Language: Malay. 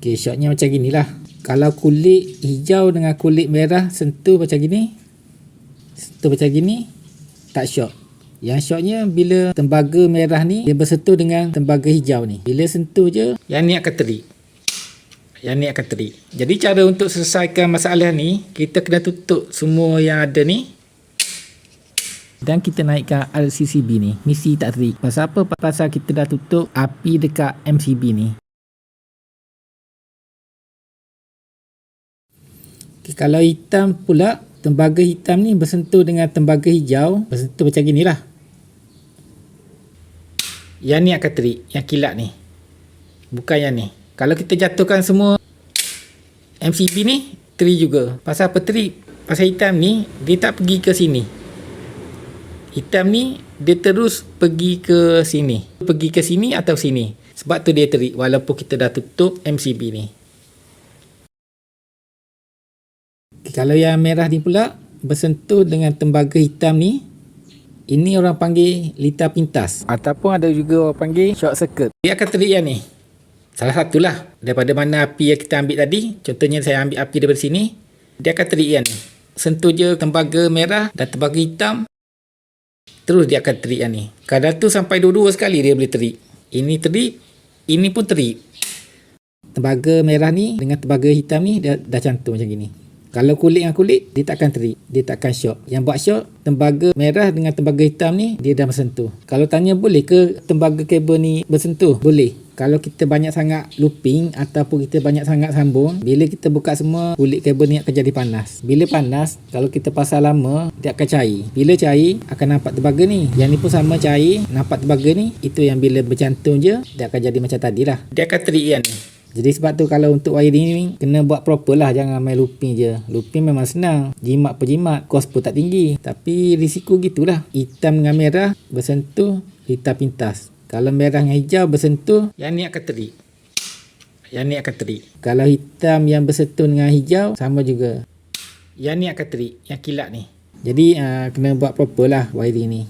Okey, shotnya macam ginilah. Kalau kulit hijau dengan kulit merah sentuh macam gini, sentuh macam gini, tak shot. Yang shotnya bila tembaga merah ni dia bersentuh dengan tembaga hijau ni. Bila sentuh je, yang ni akan terik. Yang ni akan terik. Jadi cara untuk selesaikan masalah ni, kita kena tutup semua yang ada ni. Dan kita naikkan RCCB ni. Mesti tak terik. Pasal apa? Pasal kita dah tutup api dekat MCB ni. Okay, kalau hitam pula, tembaga hitam ni bersentuh dengan tembaga hijau, bersentuh macam gini lah. Yang ni akan terik, yang kilat ni. Bukan yang ni. Kalau kita jatuhkan semua MCB ni, terik juga. Pasal apa terik? Pasal hitam ni, dia tak pergi ke sini. Hitam ni, dia terus pergi ke sini. Pergi ke sini atau sini. Sebab tu dia terik, walaupun kita dah tutup MCB ni. Kalau yang merah ni pula bersentuh dengan tembaga hitam ni, ini orang panggil litar pintas ataupun ada juga orang panggil short circuit. Dia akan terik yang ni. Salah satulah daripada mana api yang kita ambil tadi. Contohnya saya ambil api daripada sini, dia akan terik yang ni. Sentuh je tembaga merah dan tembaga hitam, terus dia akan terik yang ni. Kadang tu sampai dua-dua sekali dia boleh terik. Ini terik, ini pun terik. Tembaga merah ni dengan tembaga hitam ni dah cantum macam gini. Kalau kulit dengan kulit, dia takkan terik. Dia takkan shock. Yang buat shock, tembaga merah dengan tembaga hitam ni, dia dah bersentuh. Kalau tanya boleh ke tembaga kabel ni bersentuh? Boleh. Kalau kita banyak sangat looping ataupun kita banyak sangat sambung, bila kita buka semua, kulit kabel ni akan jadi panas. Bila panas, kalau kita pasang lama, dia akan cair. Bila cair, akan nampak tembaga ni. Yang ni pun sama cair, nampak tembaga ni. Itu yang bila bercantum je, dia akan jadi macam tadi lah. Dia akan terik yang ni. Jadi sebab tu kalau untuk wiring ni kena buat proper lah, jangan main looping je. Looping memang senang, jimat per jimat, kos pun tak tinggi. Tapi risiko gitulah. Hitam dengan merah bersentuh, litar pintas. Kalau merah dengan hijau bersentuh, yang ni akan terik. Yang ni akan terik. Kalau hitam yang bersentuh dengan hijau, sama juga. Yang ni akan terik, yang kilat ni. Jadi kena buat proper lah wiring ni.